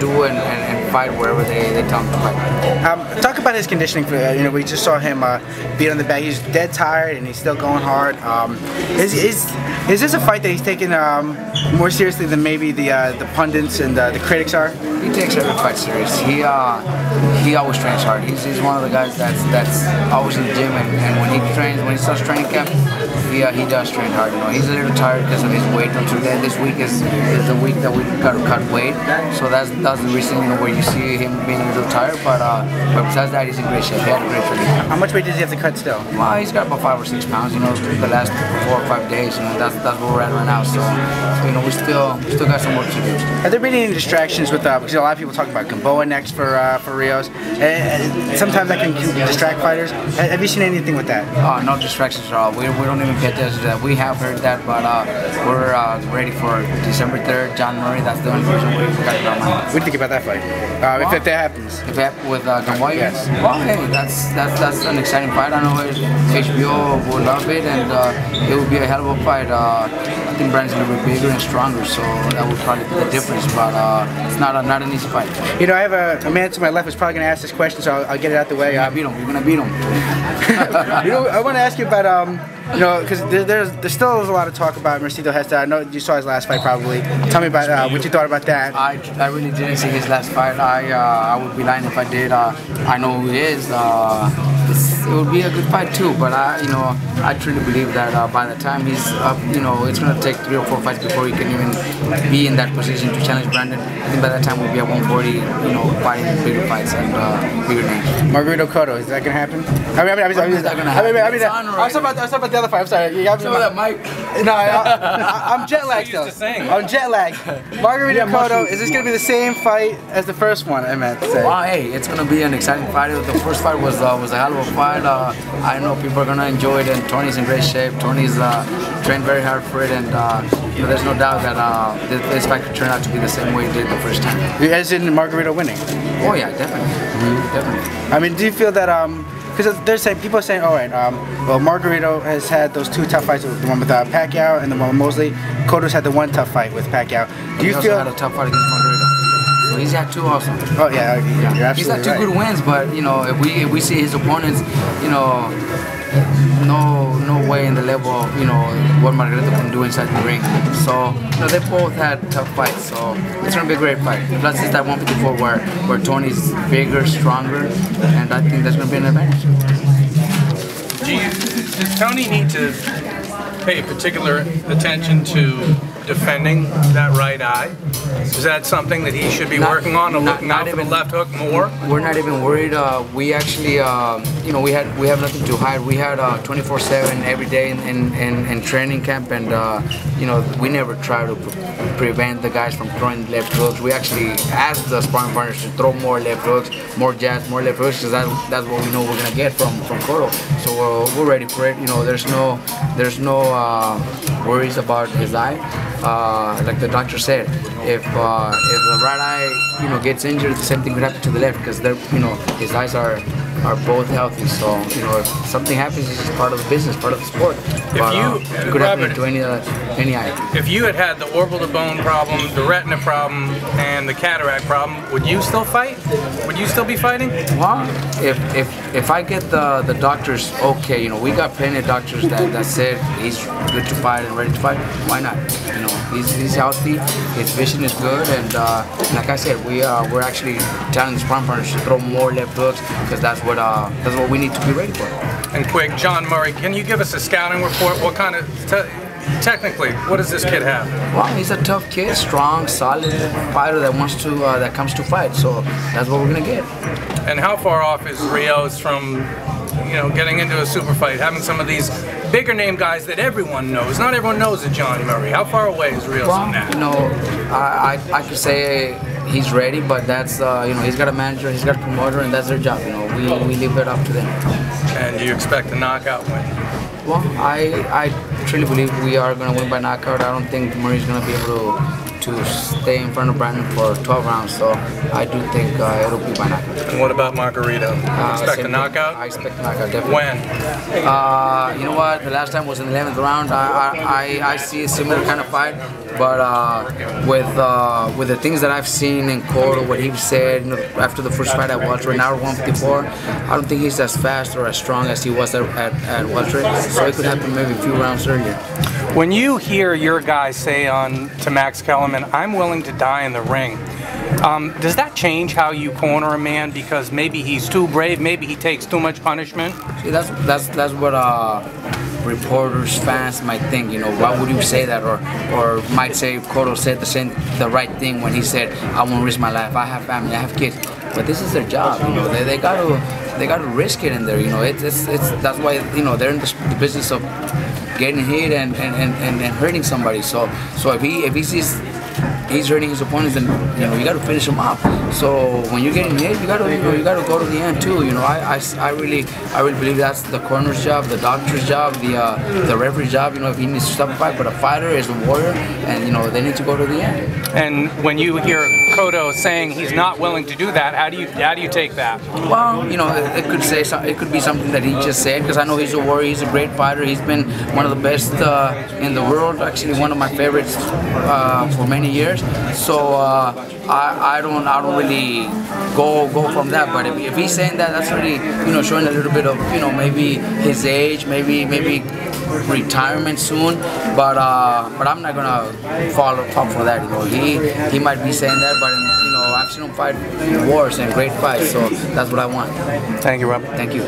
do and fight wherever they tell him to fight. Talk about his conditioning. We just saw him beat on the back. He's dead tired and he's still going hard. Is this a fight that he's taking more seriously than maybe the pundits and the critics are? He takes every fight serious. He always trains hard. He's one of the guys that's always in the gym, and when he starts training camp, he does train hard. He's a little tired because of his weight. This week is the week that we got to cut weight, so that's the reason where you see him being a little tired. But besides that, he's in great shape. He had a great training camp. How much weight does he have to cut still? Well, he's got about 5 or 6 pounds. The last 4 or 5 days. That's where we're at right now. So we still got some work to do. Have there been any distractions with because a lot of people talk about Gamboa next for Rios, and sometimes that can distract fighters. Have you seen anything with that? No distractions at all. We don't even pay attention to that. We have heard that, but we're ready for December 3rd, John Murray. That's the only person we got in our mind. What do you think about that fight? If that happens? If it happens with Gamboa? Yes. Well, hey, that's an exciting fight. I know HBO will love it, and it will be a hell of a fight. I think Brandon's a little bit bigger and stronger, so that would probably be the difference. But it's not an easy fight. I have a man to my left who's probably going to ask this question, so I'll get it out the way. You're gonna beat him. I want to ask you about because there's still a lot of talk about Margarito Hesta. I know you saw his last fight probably. Tell me about what you thought about that. I really didn't see his last fight. I would be lying if I did. I know who he is. It would be a good fight too, but I truly believe that by the time he's up, it's going to take 3 or 4 fights before he can even be in that position to challenge Brandon. I think by that time we'll be at 140, fighting bigger fights and bigger names. Margarito Cotto, is that going to happen? I was talking about the other fight. I'm sorry. You got me. That mic. No, I'm jet lagged still. I'm jet lagged. Margarito Cotto, is this going to be the same fight as the first one? I meant to say. Well, hey, it's going to be an exciting fight. The first fight was a hell of a fight. I know people are going to enjoy it, and Tony's in great shape. Tony's trained very hard for it, and there's no doubt that this fight could turn out to be the same way it did the first time. As in Margarito winning? Oh yeah, definitely. Definitely. I mean, do you feel that because people are saying, all right, well, Margarito has had those 2 tough fights, the one with Pacquiao and the one with Mosley. Cotto's had the 1 tough fight with Pacquiao. Do you feel? He also had a tough fight against Margarito. So he's had 2 also. Oh yeah, you're absolutely he's had 2 right. good wins, but if we see his opponents, no way in the level of what Margarito can do inside the ring. So they both had tough fights. So it's gonna be a great fight. Plus it's that 154 where Tony's bigger, stronger, and I think that's gonna be an advantage. Does Tony need to pay particular attention to defending that right eye? Is that something that he should be working on, looking out for the left hook more? We're not even worried. We actually, we have nothing to hide. We had 24/7 every day in training camp, and we never try to prevent the guys from throwing left hooks. We actually ask the sparring partners to throw more left hooks, more jabs, more left hooks, because that's what we know we're gonna get from Cotto. So we're ready for it. There's no worries about his eye. Like the doctor said, if the right eye gets injured, the same thing could happen to the left, because his eyes are both healthy. So if something happens, it's just part of the business, part of the sport. But it could happen to any eye. If you had the orbital bone problem, the retina problem, and the cataract problem, would you still fight? Would you still be fighting? Well, if I get the doctors okay, we got plenty of doctors that said he's good to fight and ready to fight. Why not? He's healthy, his vision is good, and like I said, we're actually telling the sparring partners to throw more left hooks, because that's what we need to be ready for. And quick, John Murray, can you give us a scouting report? What kind of technically, what does this kid have? Well, he's a tough kid, strong, solid fighter that that comes to fight. So that's what we're gonna get. And how far off is Rios from getting into a super fight, having some of these bigger name guys that everyone knows? Not everyone knows a John Murray. How far away is Rios from that? I could say he's ready, but that's he's got a manager, he's got a promoter, and that's their job. We leave it up to them. And do you expect a knockout win? Well, I truly believe we are going to win by knockout. I don't think Murray's going to be able to stay in front of Brandon for 12 rounds, so I do think it'll be by knockout. And what about Margarito? Expect a knockout? I expect a knockout, definitely. When? You know what? The last time was in the 11th round. I see a similar kind of fight, but with the things that I've seen in Cotto, what he said, you know, after the first fight at welterweight, now 154, I don't think he's as fast or as strong as he was at welterweight. So it could happen maybe a few rounds earlier. When you hear your guys say to Max Kellerman, "I'm willing to die in the ring," does that change how you corner a man because maybe he's too brave, maybe he takes too much punishment? See, that's what reporters, fans might think. You know, why would you say that? Or might say Cotto said the right thing when he said, "I won't risk my life. I have family. I have kids." But this is their job. You know, they gotta risk it in there. You know, it's that's why, you know, they're in the business of getting hit and hurting somebody. So if he sees he's hurting his opponents, then, you know, you got to finish him up. So when you're getting hit, you got to go to the end too. You know, I really believe that's the corner's job, the doctor's job, the referee's job. You know, if he needs to stop a fight, but a fighter is a warrior, and, you know, they need to go to the end. And when you hear Cotto saying he's not willing to do that, how do you take that? Well, you know, it could be something that he just said, because I know he's a warrior, he's a great fighter, he's been one of the best in the world, actually one of my favorites for many years. So I don't really go from that. But if he's saying that, that's really, you know, showing a little bit of, you know, maybe his age, maybe retirement soon. But I'm not gonna fall for that. You know, he might be saying that, but, you know, I've seen him fight wars and great fights, so that's what I want. Thank you, Robert. Thank you.